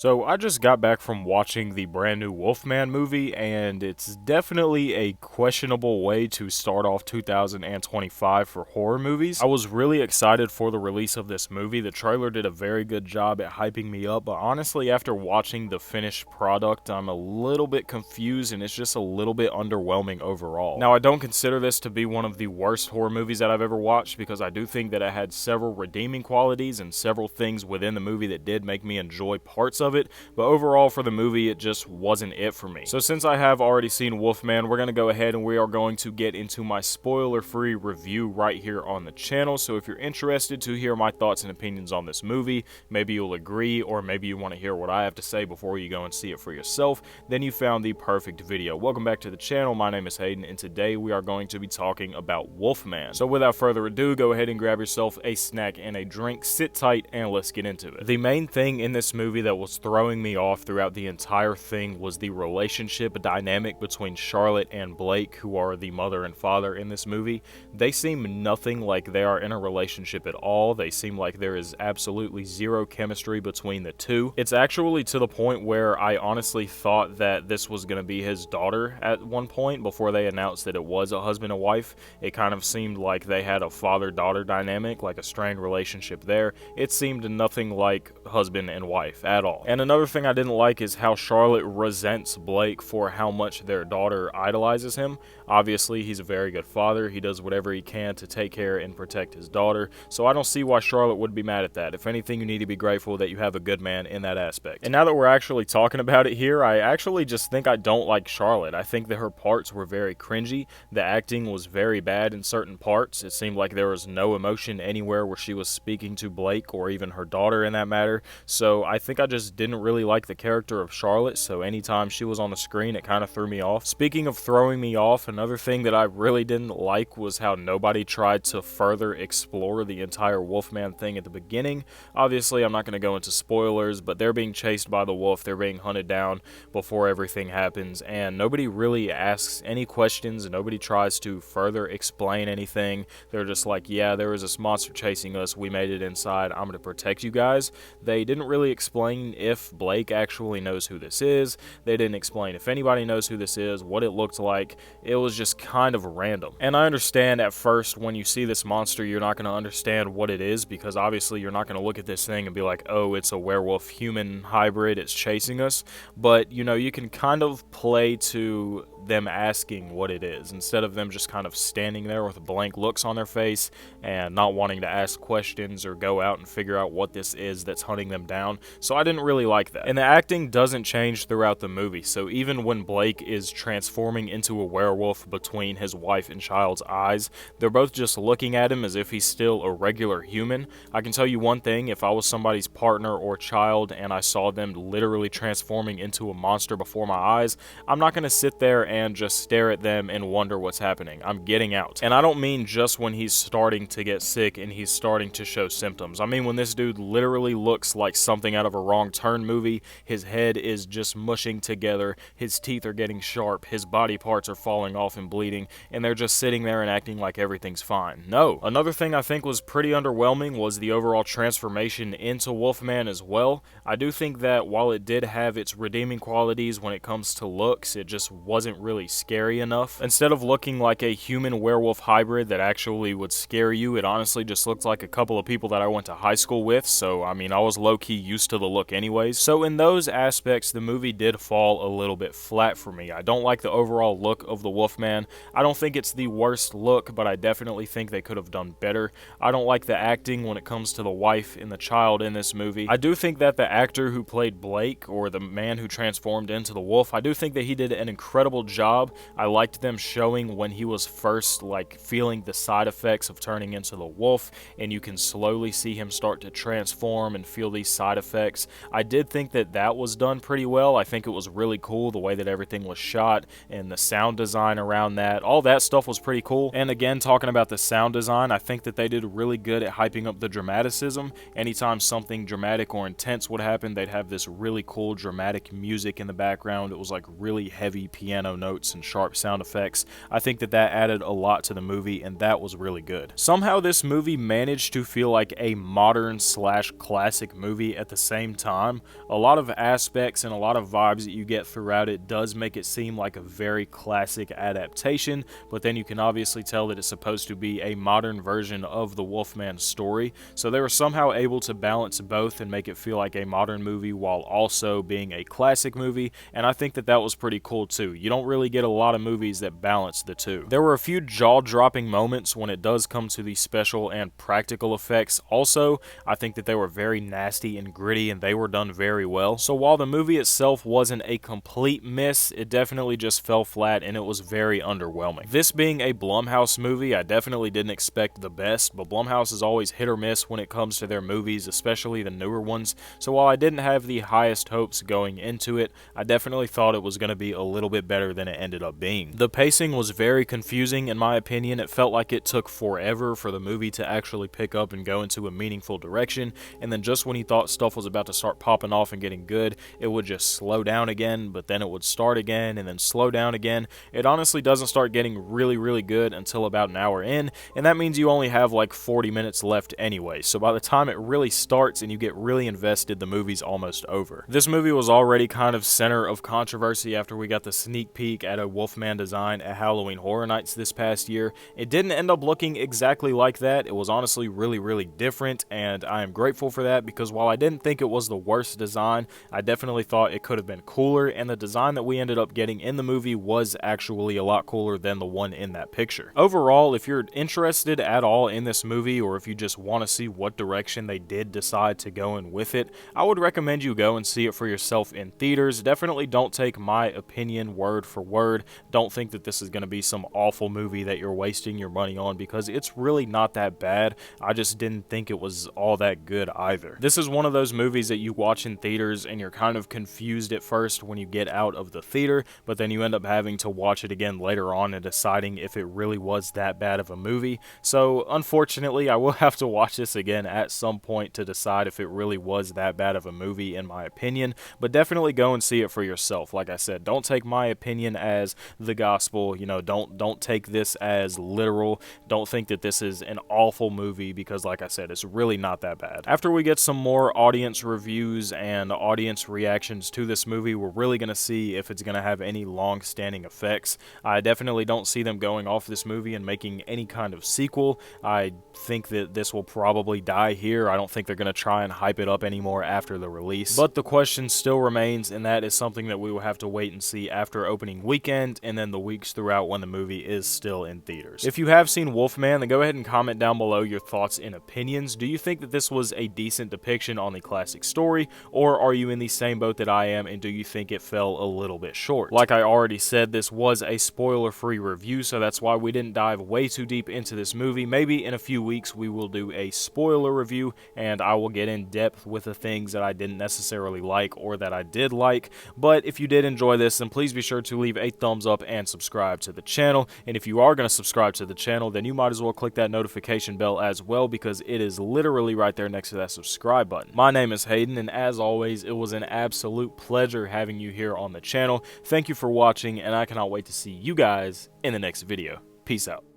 So I just got back from watching the brand new Wolfman movie, and it's definitely a questionable way to start off 2025 for horror movies. I was really excited for the release of this movie. The trailer did a very good job at hyping me up, but honestly, after watching the finished product, I'm a little bit confused, and it's just a little bit underwhelming overall. Now, I don't consider this to be one of the worst horror movies that I've ever watched, because I do think that it had several redeeming qualities and several things within the movie that did make me enjoy parts of it, but overall for the movie it just wasn't it for me. So since I have already seen Wolfman, we're going to go ahead and we are going to get into my spoiler-free review right here on the channel. So if you're interested to hear my thoughts and opinions on this movie, maybe you'll agree, or maybe you want to hear what I have to say before you go and see it for yourself, then you found the perfect video. Welcome back to the channel. My name is Haydxn, and today we are going to be talking about Wolfman. So without further ado, go ahead and grab yourself a snack and a drink, sit tight, and let's get into it. The main thing in this movie that was throwing me off throughout the entire thing was the relationship dynamic between Charlotte and Blake, who are the mother and father in this movie. They seem nothing like they are in a relationship at all. They seem like there is absolutely zero chemistry between the two. It's actually to the point where I honestly thought that this was going to be his daughter at one point before they announced that it was a husband and wife. It kind of seemed like they had a father-daughter dynamic, like a strained relationship there. It seemed nothing like husband and wife at all. And another thing I didn't like is how Charlotte resents Blake for how much their daughter idolizes him. Obviously, he's a very good father. He does whatever he can to take care and protect his daughter, so I don't see why Charlotte would be mad at that. If anything, you need to be grateful that you have a good man in that aspect. And now that we're actually talking about it here, I actually just think I don't like Charlotte. I think that her parts were very cringy. The acting was very bad in certain parts. It seemed like there was no emotion anywhere where she was speaking to Blake or even her daughter in that matter, so I think I just didn't really like the character of Charlotte, so anytime she was on the screen, it kind of threw me off. Speaking of throwing me off, another thing that I really didn't like was how nobody tried to further explore the entire Wolfman thing at the beginning. Obviously, I'm not going to go into spoilers, but they're being chased by the wolf, they're being hunted down before everything happens, and nobody really asks any questions, and nobody tries to further explain anything. They're just like, yeah, there was this monster chasing us, we made it inside, I'm going to protect you guys. They didn't really explain if Blake actually knows who this is. They didn't explain if anybody knows who this is, what it looked like. It was just kind of random. And I understand at first when you see this monster, you're not going to understand what it is, because obviously you're not going to look at this thing and be like, oh, it's a werewolf-human hybrid, it's chasing us. But, you know, you can kind of play to them asking what it is, instead of them just kind of standing there with blank looks on their face and not wanting to ask questions or go out and figure out what this is that's hunting them down. So I didn't really like that. And the acting doesn't change throughout the movie, so even when Blake is transforming into a werewolf between his wife and child's eyes, they're both just looking at him as if he's still a regular human. I can tell you one thing, if I was somebody's partner or child and I saw them literally transforming into a monster before my eyes, I'm not going to sit there and just stare at them and wonder what's happening. I'm getting out. And I don't mean just when he's starting to get sick and he's starting to show symptoms. I mean when this dude literally looks like something out of a Wrong Turn movie. His head is just mushing together, his teeth are getting sharp, his body parts are falling off and bleeding, and they're just sitting there and acting like everything's fine. No. Another thing I think was pretty underwhelming was the overall transformation into Wolfman as well. I do think that while it did have its redeeming qualities when it comes to looks, it just wasn't really scary enough. Instead of looking like a human werewolf hybrid that actually would scare you, it honestly just looked like a couple of people that I went to high school with, so I mean I was low-key used to the look anyways. So in those aspects, the movie did fall a little bit flat for me. I don't like the overall look of the Wolfman. I don't think it's the worst look, but I definitely think they could have done better. I don't like the acting when it comes to the wife and the child in this movie. I do think that the actor who played Blake, or the man who transformed into the wolf, I do think that he did an incredible job. I liked them showing when he was first like feeling the side effects of turning into the wolf, and you can slowly see him start to transform and feel these side effects. I did think that that was done pretty well. I think it was really cool the way that everything was shot and the sound design around that. All that stuff was pretty cool. And again, talking about the sound design, I think that they did really good at hyping up the dramaticism. Anytime something dramatic or intense would happen, they'd have this really cool dramatic music in the background. It was like really heavy piano notes and sharp sound effects. I think that that added a lot to the movie, and that was really good. Somehow this movie managed to feel like a modern slash classic movie at the same time. time. A lot of aspects and a lot of vibes that you get throughout it does make it seem like a very classic adaptation, but then you can obviously tell that it's supposed to be a modern version of the Wolfman story, so they were somehow able to balance both and make it feel like a modern movie while also being a classic movie, and I think that that was pretty cool too. You don't really get a lot of movies that balance the two. There were a few jaw-dropping moments when it does come to the special and practical effects. Also, I think that they were very nasty and gritty, and they were done very well. So while the movie itself wasn't a complete miss, it definitely just fell flat, and it was very underwhelming. This being a Blumhouse movie, I definitely didn't expect the best, but Blumhouse is always hit or miss when it comes to their movies, especially the newer ones. So while I didn't have the highest hopes going into it, I definitely thought it was going to be a little bit better than it ended up being. The pacing was very confusing in my opinion. It felt like it took forever for the movie to actually pick up and go into a meaningful direction, and then just when you thought stuff was about to start popping off and getting good, it would just slow down again, but then it would start again and then slow down again. It honestly doesn't start getting really good until about an hour in, and that means you only have like 40 minutes left anyway, so by the time it really starts and you get really invested, the movie's almost over. This movie was already kind of center of controversy after we got the sneak peek at a Wolfman design at Halloween Horror Nights this past year. It didn't end up looking exactly like that. It was honestly really different, and I am grateful for that, because while I didn't think it was the worst design, I definitely thought it could have been cooler, and the design that we ended up getting in the movie was actually a lot cooler than the one in that picture. Overall, if you're interested at all in this movie, or if you just want to see what direction they did decide to go in with it, I would recommend you go and see it for yourself in theaters. Definitely don't take my opinion word for word. Don't think that this is going to be some awful movie that you're wasting your money on, because it's really not that bad. I just didn't think it was all that good either. This is one of those movies that you watch in theaters and you're kind of confused at first when you get out of the theater, but then you end up having to watch it again later on and deciding if it really was that bad of a movie. So unfortunately, I will have to watch this again at some point to decide if it really was that bad of a movie in my opinion, but definitely go and see it for yourself. Like I said, don't take my opinion as the gospel. You know, don't take this as literal. Don't think that this is an awful movie, because like I said, it's really not that bad. After we get some more audience reviews and audience reactions to this movie, we're really going to see if it's going to have any long-standing effects. I definitely don't see them going off this movie and making any kind of sequel. I think that this will probably die here. I don't think they're going to try and hype it up anymore after the release. But the question still remains, and that is something that we will have to wait and see after opening weekend and then the weeks throughout when the movie is still in theaters. If you have seen Wolfman, then go ahead and comment down below your thoughts and opinions. Do you think that this was a decent depiction on the classic story, or are you in the same boat that I am, and do you think it fell a little bit short? Like I already said, this was a spoiler-free review, so that's why we didn't dive way too deep into this movie. Maybe in a few weeks we will do a spoiler review, and I will get in depth with the things that I didn't necessarily like or that I did like. But if you did enjoy this, then please be sure to leave a thumbs up and subscribe to the channel. And if you are going to subscribe to the channel, then you might as well click that notification bell as well, because it is literally right there next to that subscribe button. My name is Haydxn, and as always, it was an absolute pleasure having you here on the channel. Thank you for watching, and I cannot wait to see you guys in the next video. Peace out.